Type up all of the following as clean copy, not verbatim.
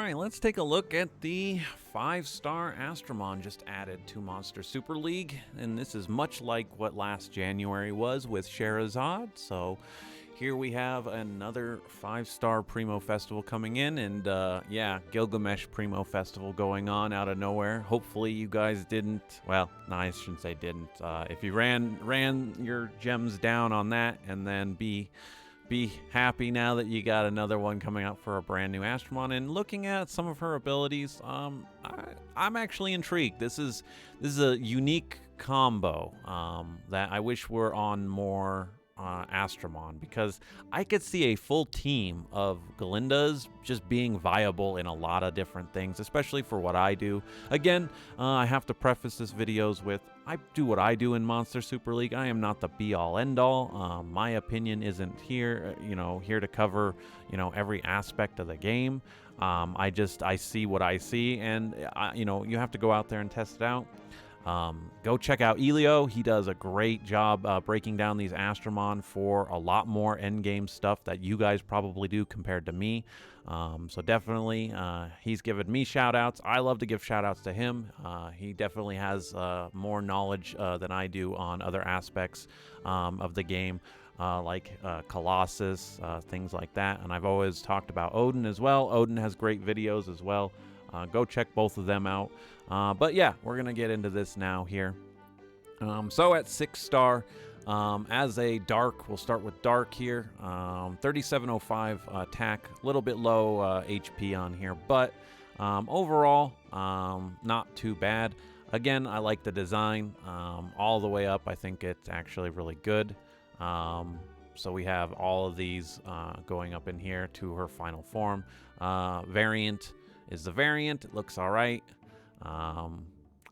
Alright, let's take a look at the 5-star Astromon just added to Monster Super League. And this is much like what last January was with Sherazade. So here we have another 5-star Primo Festival coming in. And yeah, Gilgamesh Primo Festival going on out of nowhere. Hopefully you guys didn't, well, no, I shouldn't say didn't. If you ran your gems down on that and then be happy now that you got another one coming out for a brand new Astromon. And looking at some of her abilities, I'm actually intrigued. This is a unique combo that I wish were on more Astromon, because I could see a full team of Glindas just being viable in a lot of different things, especially for what I do. Again, I have to preface this videos with I do what I do in Monster Super League. I am not the be-all end-all. My opinion isn't here, here to cover, every aspect of the game. I see what I see, and you have to go out there and test it out. Go check out Elio. He does a great job breaking down these Astromon for a lot more endgame stuff that you guys probably do compared to me. So definitely, he's given me shout-outs. I love to give shout-outs to him. He definitely has more knowledge than I do on other aspects of the game, like Colossus, things like that. And I've always talked about Odin as well. Odin has great videos as well. Go check both of them out. But yeah, we're going to get into this now here. So at 6-star, as a Dark, we'll start with Dark here. 3705 attack, a little bit low HP on here, but overall, not too bad. Again, I like the design all the way up. I think it's actually really good. So we have all of these going up in here to her final form. Variant is the variant. It looks all right. I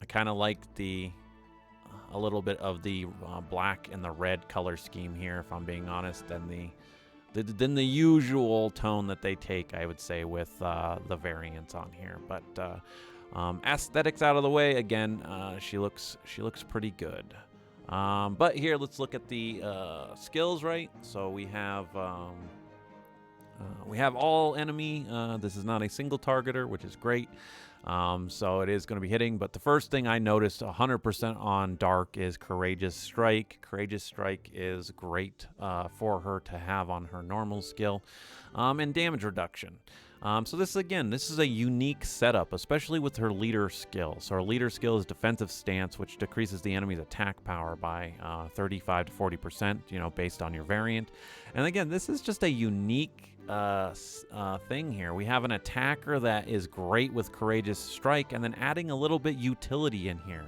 kind of like a little bit of the black and the red color scheme here, if I'm being honest, than the usual tone that they take, I would say, with the variants on here. But aesthetics out of the way, again, she looks pretty good. But here, let's look at the skills, right? So we have all enemy. This is not a single targeter, which is great. So it is going to be hitting. But the first thing I noticed 100% on Dark is Courageous Strike. Courageous Strike is great for her to have on her normal skill. And damage reduction. So this is a unique setup, especially with her leader skill. So her leader skill is Defensive Stance, which decreases the enemy's attack power by 35 to 40%, based on your variant. And again, this is just a unique thing here. We have an attacker that is great with Courageous Strike, and then adding a little bit utility in here.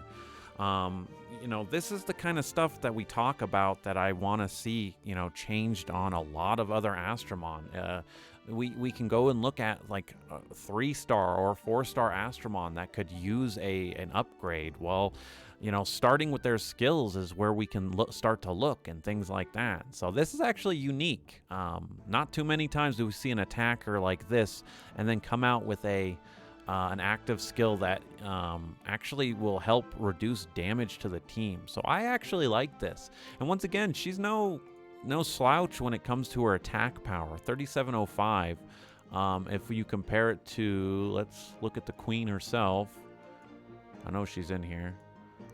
This is the kind of stuff that we talk about that I want to see, changed on a lot of other Astromon. We can go and look at like a 3-star or 4-star Astromon that could use an upgrade. Well, starting with their skills is where we can start to look and things like that. So this is actually unique. Not too many times do we see an attacker like this and then come out with an active skill that actually will help reduce damage to the team. So I actually like this. And once again, she's no slouch when it comes to her attack power. 3705. If you compare it to, let's look at the queen herself. I know she's in here.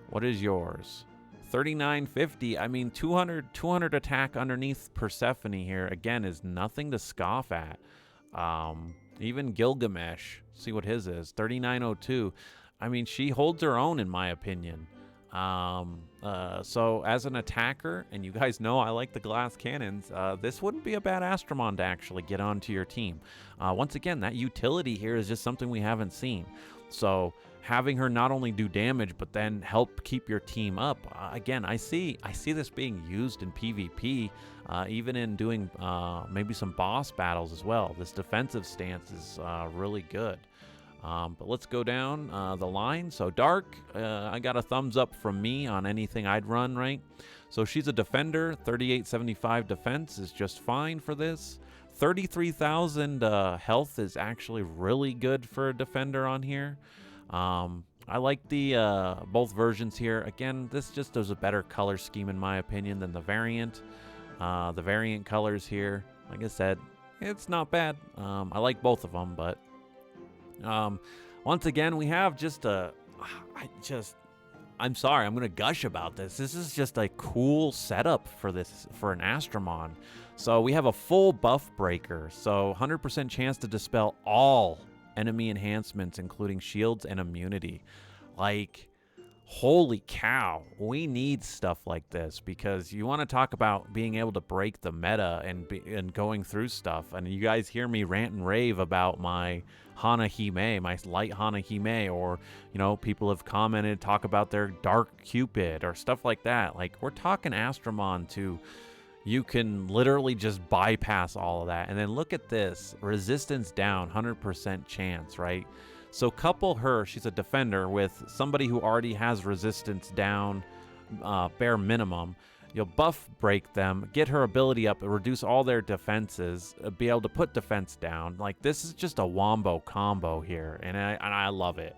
What is yours? 3950. I mean, 200 attack underneath Persephone here, again, is nothing to scoff at. Even Gilgamesh, see what his is, 3902. I mean, she holds her own, in my opinion. So as an attacker, and you guys know I like the glass cannons, this wouldn't be a bad Astromon to actually get onto your team. Once again, that utility here is just something we haven't seen. So having her not only do damage, but then help keep your team up. Again, I see this being used in PvP, even in doing maybe some boss battles as well. This defensive stance is really good. But let's go down the line. So Dark, I got a thumbs up from me on anything I'd run, right? So she's a defender. 3875 defense is just fine for this. 33,000 health is actually really good for a defender on here. I like the both versions here. Again, this just does a better color scheme in my opinion than the variant. The variant colors here, like I said, it's not bad. I like both of them, but Once again, we have just I'm sorry, I'm gonna gush about this. This is just a cool setup for an Astromon. So we have a full buff breaker, so 100% chance to dispel all enemy enhancements, including shields and immunity. Like, holy cow, we need stuff like this, because you want to talk about being able to break the meta and going through stuff. And you guys hear me rant and rave about my Hana Hime, my light Hana Hime, or, you know, people have commented, talk about their Dark Cupid or stuff like that. Like, we're talking Astromon to, you can literally just bypass all of that. And then look at this, resistance down, 100% chance, right? So couple her, she's a defender, with somebody who already has resistance down, bare minimum. You'll buff break them, get her ability up, reduce all their defenses, be able to put defense down. Like, this is just a wombo combo here, and I love it.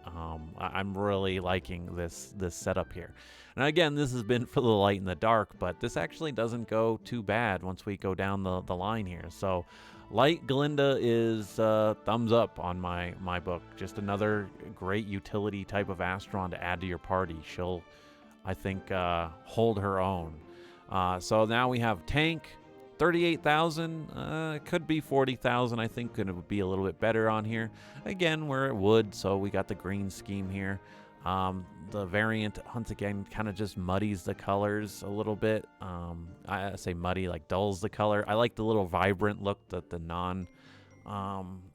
I'm really liking this setup here. And again, this has been for the light and the dark, but this actually doesn't go too bad once we go down the line here. So light Glinda is thumbs up on my book. Just another great utility type of Astron to add to your party. She'll, I think, hold her own. So now we have tank, 38,000. It could be 40,000. I think it would be a little bit better on here. Again, we're at wood, so we got the green scheme here. The variant, once again, kind of just muddies the colors a little bit. I say muddy, like dulls the color. I like the little vibrant look that the non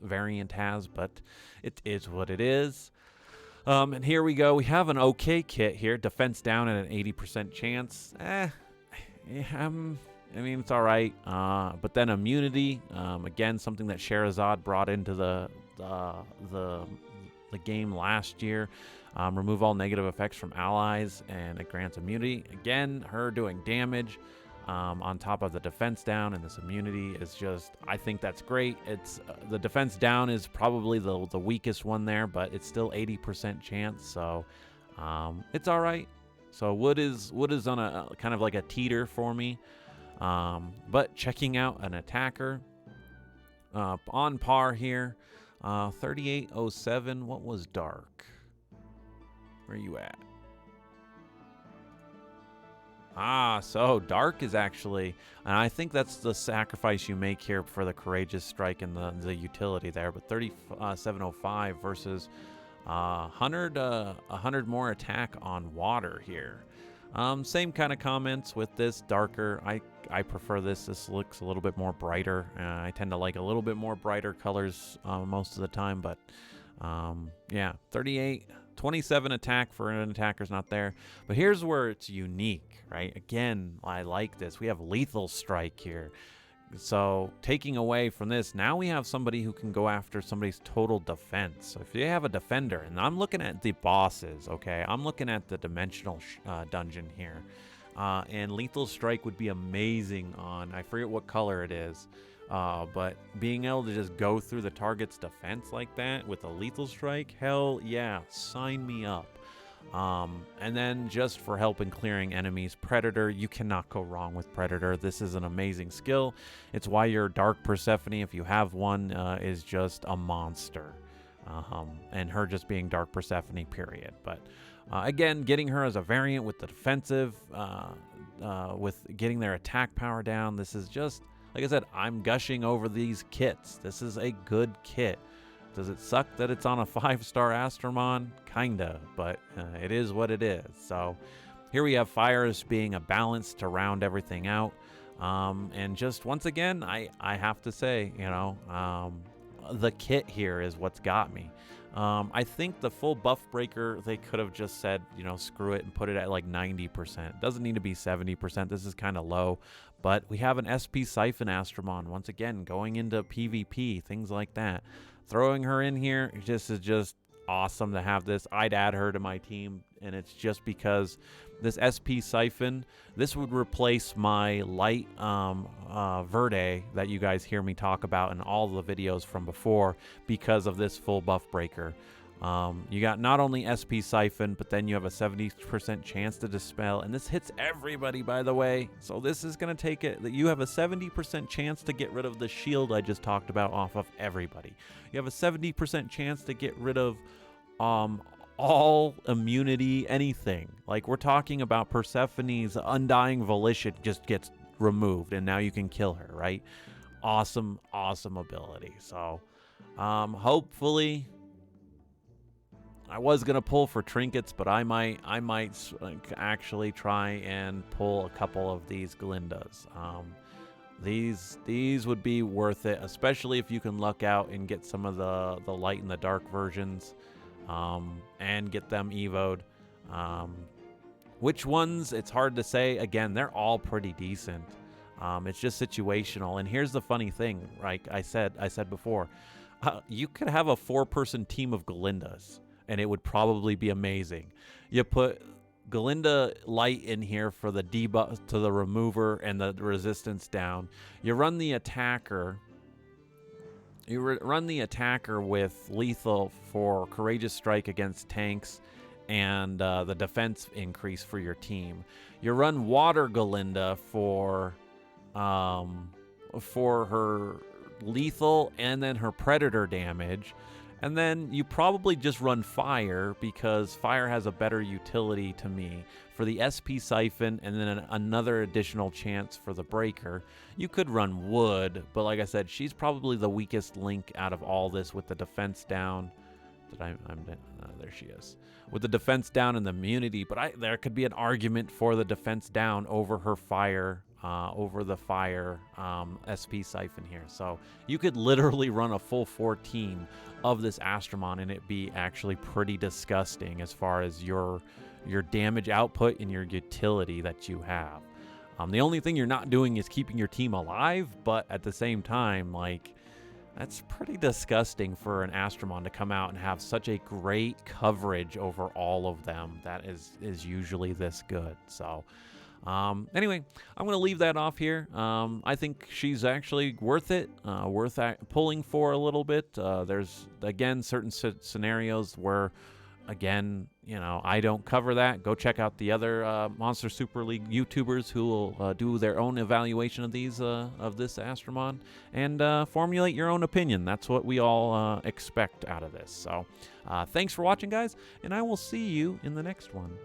variant has, but it is what it is. And here we go. We have an okay kit here. Defense down at an 80% chance. I mean, it's all right. But then immunity, again, something that Sherazade brought into the game last year. Remove all negative effects from allies, and it grants immunity. Again, her doing damage on top of the defense down, and this immunity is just, I think that's great. It's the defense down is probably the weakest one there, but it's still 80% chance, so it's all right. So wood is on a kind of like a teeter for me. But checking out an attacker on par here. 3807. What was dark? Where are you at? So dark is actually, and I think that's the sacrifice you make here for the courageous strike and the utility there. But 3705 versus 100 more attack on water here. Same kind of comments with this, darker. I prefer this. This looks a little bit more brighter. I tend to like a little bit more brighter colors most of the time, but yeah, 27 attack for an attacker's not there. But here's where it's unique, right? Again, I like this. We have lethal strike here. So taking away from this, now we have somebody who can go after somebody's total defense. So if you have a defender, and I'm looking at the bosses, okay? I'm looking at the dimensional dungeon here. And lethal strike would be amazing on, I forget what color it is, but being able to just go through the target's defense like that with a lethal strike, hell yeah, sign me up. And then just for helping clearing enemies, Predator, you cannot go wrong with Predator. This is an amazing skill. It's why your Dark Persephone, if you have one, is just a monster. And her just being Dark Persephone, period. But again, getting her as a variant with the defensive, with getting their attack power down, this is just, like I said, I'm gushing over these kits. This is a good kit. Does it suck that it's on a 5-star Astromon? Kinda, but it is what it is. So here we have fires being a balance to round everything out. And just once again, I have to say, you know, the kit here is what's got me. I think the full buff breaker, they could have just said, you know, screw it and put it at like 90%. It doesn't need to be 70%. This is kind of low. But we have an SP Siphon Astromon, once again, going into PvP, things like that. Throwing her in here just is just awesome to have this. I'd add her to my team, and it's just because this SP Siphon, this would replace my light Verde that you guys hear me talk about in all the videos from before because of this full buff breaker. You got not only SP Siphon, but then you have a 70% chance to dispel, and this hits everybody, by the way. So this is going to take it that you have a 70% chance to get rid of the shield I just talked about off of everybody. You have a 70% chance to get rid of all immunity, anything. Like, we're talking about Persephone's Undying Volition just gets removed, and now you can kill her, right? Awesome ability. So hopefully, I was gonna pull for trinkets, but I might actually try and pull a couple of these Glindas. These would be worth it, especially if you can luck out and get some of the light and the dark versions, and get them evoed. Which ones? It's hard to say. Again, they're all pretty decent. It's just situational. And here's the funny thing, like I said before, you could have a 4-person team of Glindas, and it would probably be amazing. You put Glinda Light in here for the debuff to the remover and the resistance down. You run the attacker. Run the attacker with lethal for Courageous Strike against tanks and the defense increase for your team. You run Water Glinda for her lethal and then her predator damage. And then you probably just run Fire, because Fire has a better utility to me for the SP Siphon, and then another additional chance for the Breaker. You could run Wood, but like I said, she's probably the weakest link out of all this with the defense down. There she is. With the defense down and the immunity, but there could be an argument for the defense down over her Fire, over the Fire SP Siphon here. So you could literally run a full 14 of this Astromon, and it be actually pretty disgusting as far as your damage output and your utility that you have. The only thing you're not doing is keeping your team alive, but at the same time, like, that's pretty disgusting for an Astromon to come out and have such a great coverage over all of them that is usually this good. So anyway, I'm going to leave that off here. I think she's actually worth it, worth pulling for a little bit. There's, again, certain scenarios where, again, I don't cover that. Go check out the other Monster Super League YouTubers who will do their own evaluation of these of this Astromon and formulate your own opinion. That's what we all expect out of this. So thanks for watching, guys, and I will see you in the next one.